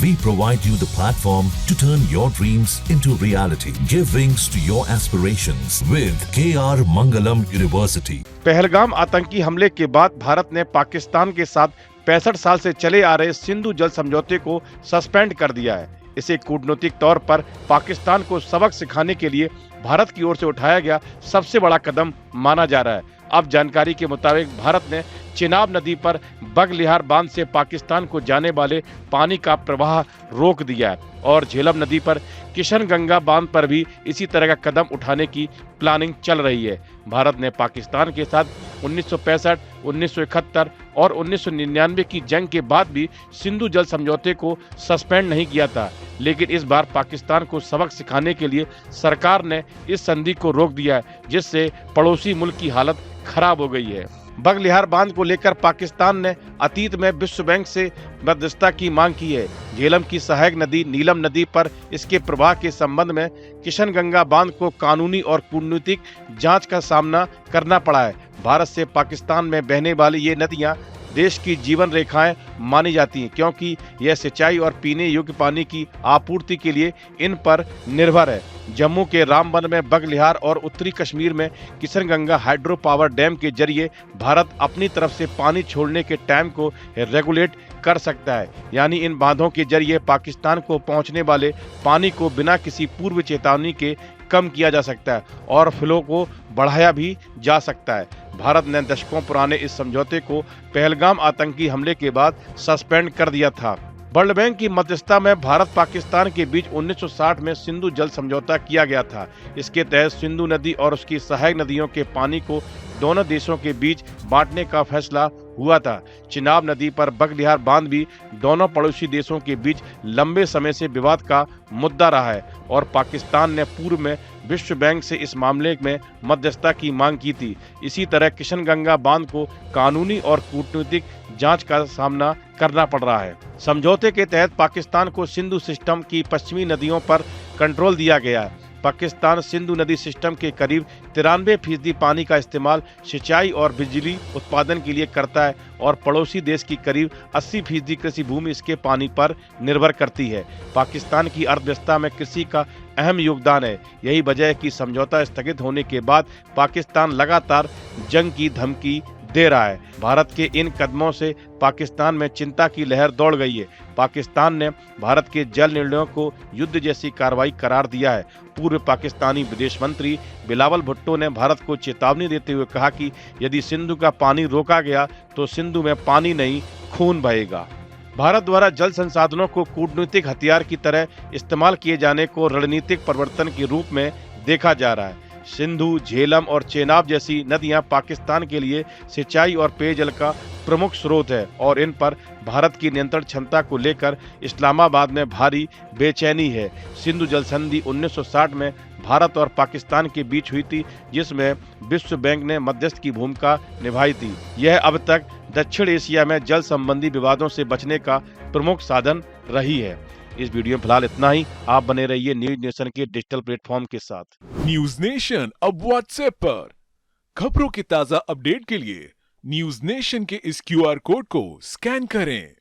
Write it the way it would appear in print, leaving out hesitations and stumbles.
We provide you the platform to turn your dreams into reality. Give wings to your aspirations with KR Mangalam University. Pahalgam आतंकी हमले के बाद भारत ने पाकिस्तान के साथ 65 साल से चले आ रहे सिंधु जल समझौते को सस्पेंड कर दिया है। इसे कूटनीतिक तौर पर पाकिस्तान को सबक सिखाने के लिए भारत की ओर से उठाया गया सबसे बड़ा कदम माना जा रहा है। अब जानकारी के मुताबिक भारत ने चेनाब नदी पर बगलिहार बांध से पाकिस्तान को जाने वाले पानी का प्रवाह रोक दिया है और झेलम नदी पर किशनगंगा बांध पर भी इसी तरह का कदम उठाने की प्लानिंग चल रही है। भारत ने पाकिस्तान के साथ 1965, 1971 और 1999 की जंग के बाद भी सिंधु जल समझौते को सस्पेंड नहीं किया था, लेकिन इस बार पाकिस्तान को सबक सिखाने के लिए सरकार ने इस संधि को रोक दिया है, जिससे पड़ोसी मुल्क की हालत खराब हो गई है। बगलिहार बांध को लेकर पाकिस्तान ने अतीत में विश्व बैंक से मध्यस्थता की मांग की है। झेलम की सहायक नदी नीलम नदी पर इसके प्रवाह के संबंध में किशनगंगा बांध को कानूनी और कूटनीतिक जांच का सामना करना पड़ा है। भारत से पाकिस्तान में बहने वाली ये नदियां देश की जीवन रेखाएं मानी जाती हैं, क्योंकि यह सिंचाई और पीने योग्य पानी की आपूर्ति के लिए इन पर निर्भर है। जम्मू के रामबन में बगलिहार और उत्तरी कश्मीर में किशनगंगा हाइड्रो पावर डैम के जरिए भारत अपनी तरफ से पानी छोड़ने के टाइम को रेगुलेट कर सकता है, यानी इन बांधों के जरिए पाकिस्तान को पहुंचने वाले पानी को बिना किसी पूर्व चेतावनी के कम किया जा सकता है और फ्लो को बढ़ाया भी जा सकता है। भारत ने दशकों पुराने इस समझौते को पहलगाम आतंकी हमले के बाद सस्पेंड कर दिया था। वर्ल्ड बैंक की मध्यस्थता में भारत पाकिस्तान के बीच 1960 में सिंधु जल समझौता किया गया था। इसके तहत सिंधु नदी और उसकी सहायक नदियों के पानी को दोनों देशों के बीच बांटने का फैसला हुआ था। चेनाब नदी पर बगलिहार बांध भी दोनों पड़ोसी देशों के बीच लंबे समय से विवाद का मुद्दा रहा है और पाकिस्तान ने पूर्व में विश्व बैंक से इस मामले में मध्यस्थता की मांग की थी। इसी तरह किशनगंगा बांध को कानूनी और कूटनीतिक जांच का सामना करना पड़ रहा है। समझौते के तहत पाकिस्तान को सिंधु सिस्टम की पश्चिमी नदियों पर कंट्रोल दिया गया है। पाकिस्तान सिंधु नदी सिस्टम के करीब 93% पानी का इस्तेमाल सिंचाई और बिजली उत्पादन के लिए करता है और पड़ोसी देश की करीब 80% कृषि भूमि इसके पानी पर निर्भर करती है। पाकिस्तान की अर्थव्यवस्था में कृषि का अहम योगदान है। यही वजह है कि समझौता स्थगित होने के बाद पाकिस्तान लगातार जंग की धमकी दे रहा है। भारत के इन कदमों से पाकिस्तान में चिंता की लहर दौड़ गई है। पाकिस्तान ने भारत के जल निर्णयों को युद्ध जैसी कार्रवाई करार दिया है। पूर्व पाकिस्तानी विदेश मंत्री बिलावल भुट्टो ने भारत को चेतावनी देते हुए कहा कि यदि सिंधु का पानी रोका गया तो सिंधु में पानी नहीं खून बहेगा। भारत द्वारा जल संसाधनों को कूटनीतिक हथियार की तरह इस्तेमाल किए जाने को रणनीतिक परिवर्तन के रूप में देखा जा रहा है। सिंधु, झेलम और चेनाब जैसी नदियां पाकिस्तान के लिए सिंचाई और पेयजल का प्रमुख स्रोत है और इन पर भारत की नियंत्रण क्षमता को लेकर इस्लामाबाद में भारी बेचैनी है। सिंधु जल संधि 1960 में भारत और पाकिस्तान के बीच हुई थी, जिसमें विश्व बैंक ने मध्यस्थ की भूमिका निभाई थी। यह अब तक दक्षिण एशिया में जल संबंधी विवादों से बचने का प्रमुख साधन रही है। इस वीडियो में फिलहाल इतना ही। आप बने रहिए न्यूज नेशन के डिजिटल प्लेटफॉर्म के साथ। न्यूज नेशन अब व्हाट्सएप पर खबरों के ताजा अपडेट के लिए न्यूज नेशन के इस QR कोड को स्कैन करें।